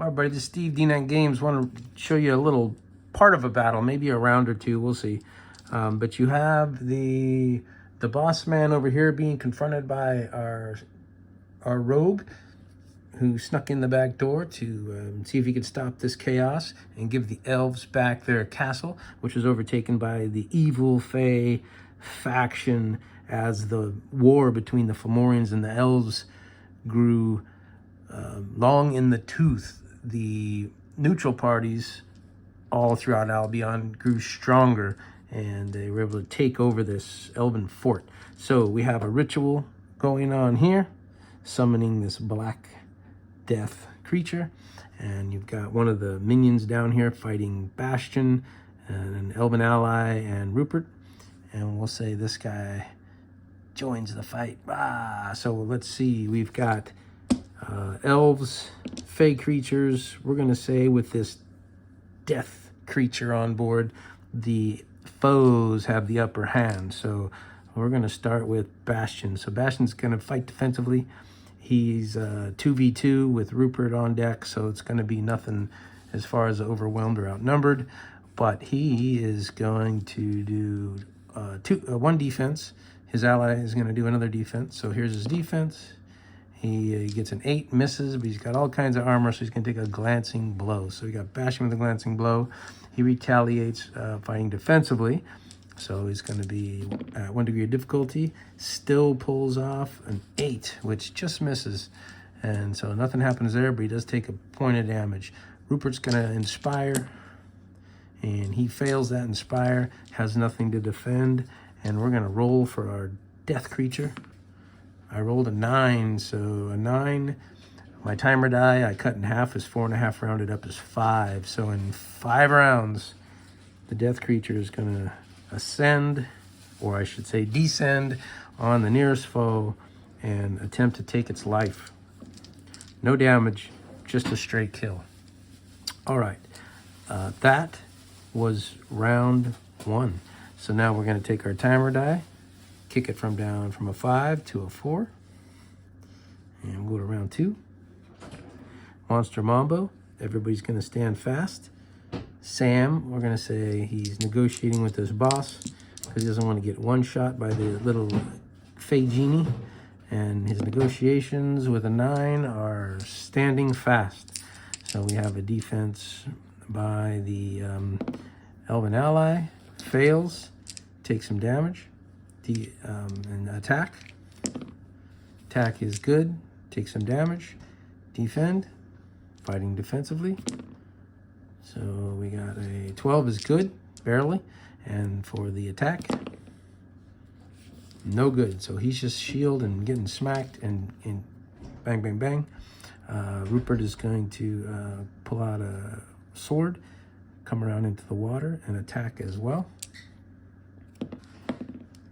Well, everybody, this is Steve, D9 Games. Want to show you a little part of a battle, maybe a round or two, we'll see. But you have the boss man over here being confronted by our rogue, who snuck in the back door to see if he could stop this chaos and give the elves back their castle, which was overtaken by the evil Fae faction as the war between the Fomorians and the elves grew long in the tooth. The neutral parties all throughout Albion grew stronger, and they were able to take over this elven fort. So we have a ritual going on here, summoning this black death creature, and you've got one of the minions down here fighting Bastion and an elven ally and Rupert, and we'll say this guy joins the fight. So let's see, we've got elves, fey creatures. We're gonna say with this death creature on board, the foes have the upper hand. So we're gonna start with Bastion. So Bastion's gonna fight defensively. He's 2v2 with Rupert on deck, so it's going to be nothing as far as overwhelmed or outnumbered. But he is going to do one defense. His ally is going to do another defense. So here's his defense. He gets an 8, misses, but he's got all kinds of armor, so he's going to take a glancing blow. So we got Bastion with a glancing blow. He retaliates fighting defensively. So he's going to be at 1 degree of difficulty, still pulls off an 8, which just misses. And so nothing happens there, but he does take a point of damage. Rupert's going to inspire, and he fails that inspire, has nothing to defend. And we're going to roll for our death creature. I rolled a 9, so a 9. My timer die I cut in half is 4.5, rounded up is 5. So in 5 rounds, the death creature is going to ascend, or I should say descend, on the nearest foe and attempt to take its life. No damage, just a straight kill. All right, that was round 1. So now we're going to take our timer die, kick it from a 5 to a 4, and we'll go to round 2. Monster Mambo, everybody's going to stand fast. Sam, we're going to say he's negotiating with this boss because he doesn't want to get one shot by the little Fey Genie. And his negotiations with a 9 are standing fast. So we have a defense by the Elven ally. Fails, takes some damage. And attack. Attack is good, takes some damage. Defend, fighting defensively. So we got a 12 is good, barely. And for the attack, no good. So he's just shield and getting smacked and bang, bang, bang. Rupert is going to pull out a sword, come around into the water and attack as well.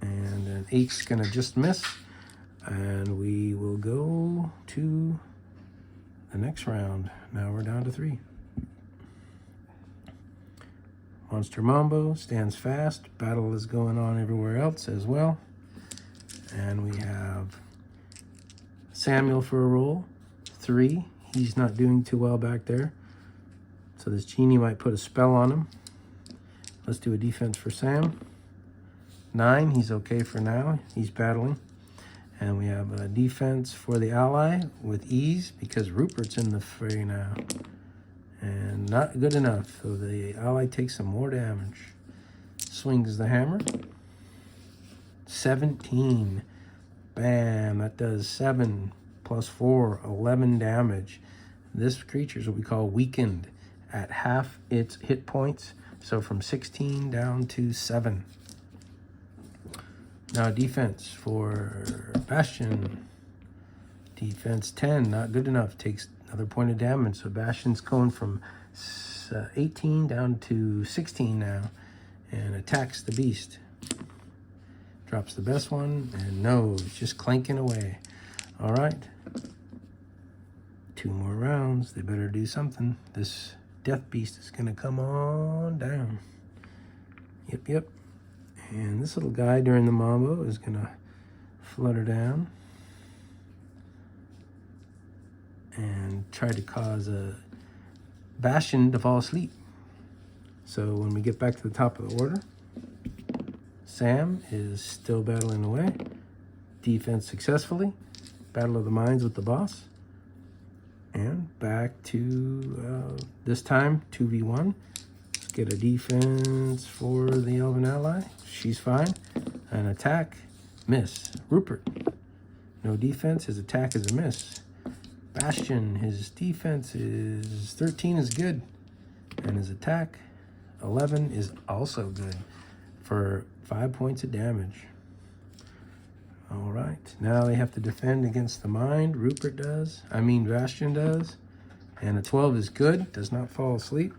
And an 8's going to just miss. And we will go to the next round. Now we're down to 3. Monster Mambo stands fast. Battle is going on everywhere else as well. And we have Samuel for a roll. 3. He's not doing too well back there. So this genie might put a spell on him. Let's do a defense for Sam. 9. He's okay for now. He's battling. And we have a defense for the ally with ease because Rupert's in the fray now. And not good enough, so the ally takes some more damage. Swings the hammer. 17. Bam, that does 7 plus 4, 11 damage. This creature is what we call weakened at half its hit points. So from 16 down to 7. Now defense for Bastion. Defense 10, not good enough, takes another point of damage. So Bastion's going from 18 down to 16 now and attacks the beast. Drops the best one and no, it's just clanking away. All right. 2 more rounds. They better do something. This death beast is going to come on down. Yep. And this little guy during the mambo is going to flutter down and try to cause a Bastion to fall asleep. So when we get back to the top of the order, Sam is still battling away. Defense successfully. Battle of the Minds with the boss. And back to, this time, 2v1. Let's get a defense for the Elven ally. She's fine. An attack. Miss. Rupert. No defense. His attack is a miss. Bastion. His defense is 13 is good. And his attack, 11, is also good for 5 points of damage. All right, now they have to defend against the mind. Rupert does. Bastion does. And a 12 is good, does not fall asleep.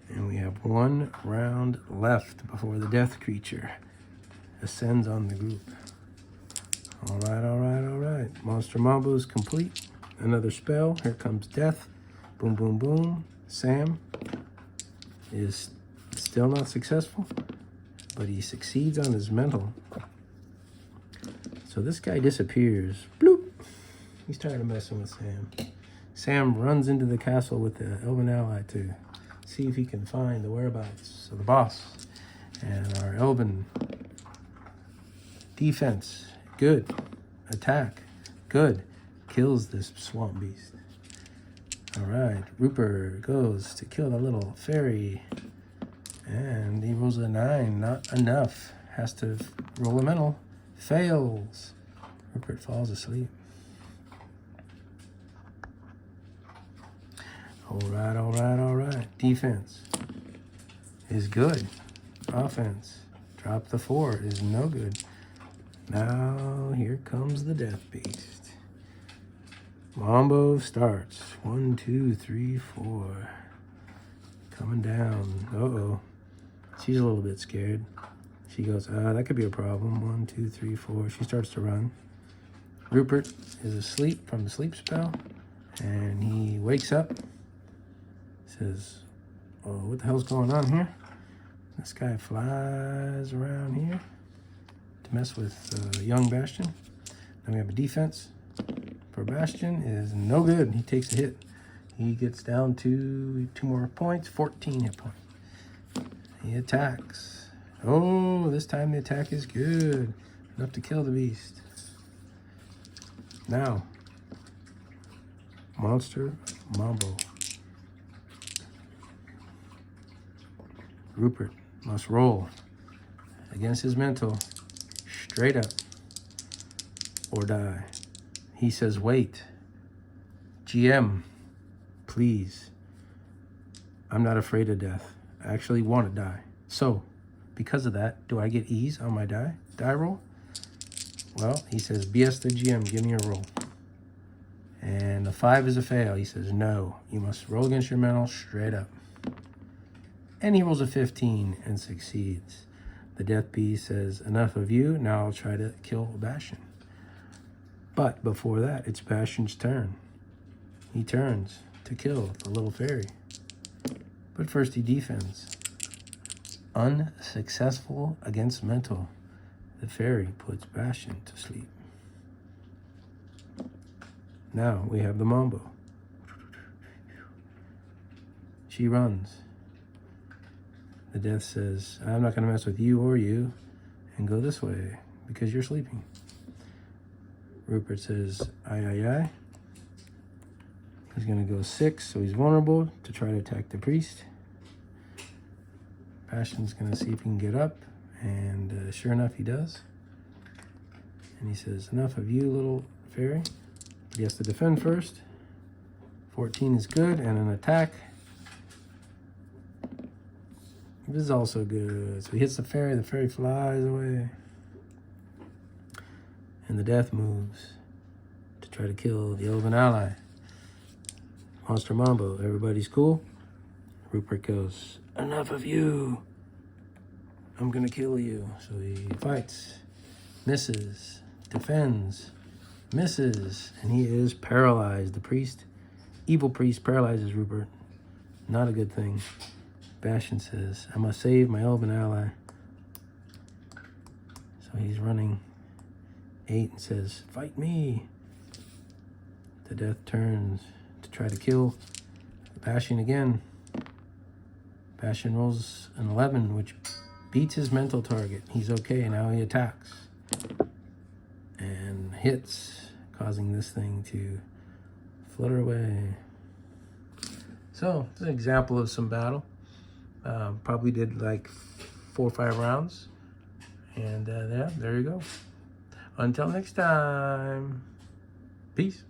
And we have 1 round left before the death creature ascends on the group. All right, all right, all right. Monster Mambo is complete. Another spell. Here comes death. Boom, boom, boom. Sam is still not successful, but he succeeds on his mental. So this guy disappears. Bloop. He's tired of messing with Sam. Sam runs into the castle with the Elven ally to see if he can find the whereabouts of the boss. And our Elven defense, good. Attack, good. Kills this swamp beast. All right, Rupert goes to kill the little fairy. And he rolls a 9, not enough. Has to roll a mental. Fails. Rupert falls asleep. All right, all right, all right. Defense is good. Offense, drop the 4, is no good. Now here comes the death beast. Mambo starts. 1, 2, 3, 4. Coming down. Uh-oh. She's a little bit scared. She goes, that could be a problem. 1, 2, 3, 4. She starts to run. Rupert is asleep from the sleep spell. And he wakes up. Says, oh, what the hell's going on here? This guy flies around here to mess with young Bastion. Then we have a defense for Bastion is no good. He takes a hit. He gets down to 2 more points, 14 hit points. He attacks. Oh, this time the attack is good. Enough to kill the beast. Now, Monster Mambo. Rupert must roll against his mental, straight up, or die. He says, wait. GM, please. I'm not afraid of death. I actually want to die. So, because of that, do I get ease on my die roll? Well, he says, BS the GM, give me a roll. And the 5 is a fail. He says, no, you must roll against your mental straight up. And he rolls a 15 and succeeds. The death beast says, enough of you, now I'll try to kill Bastion. But before that, it's Bastion's turn. He turns to kill the little fairy. But first he defends. Unsuccessful against mental. The fairy puts Bastion to sleep. Now we have the Mambo. She runs. The death says, I'm not going to mess with you or you, and go this way because you're sleeping. Rupert says, aye. He's going to go 6, so he's vulnerable to try to attack the priest. Bastion's going to see if he can get up, and sure enough, he does. And he says, enough of you, little fairy. But he has to defend first. 14 is good, and an attack. This is also good. So he hits the fairy flies away. And the death moves to try to kill the Elven ally. Monster Mambo, everybody's cool? Rupert goes, enough of you. I'm gonna kill you. So he fights, misses, defends, misses, and he is paralyzed. The priest, evil priest, paralyzes Rupert. Not a good thing. Bastion says, I must save my Elven ally. So he's running 8 and says, fight me. The death turns to try to kill Bashing again. Bashing rolls an 11, which beats his mental target. He's okay. Now he attacks. And hits, causing this thing to flutter away. So, it's an example of some battle. Probably did like 4 or 5 rounds. And yeah, there you go. Until next time. Peace.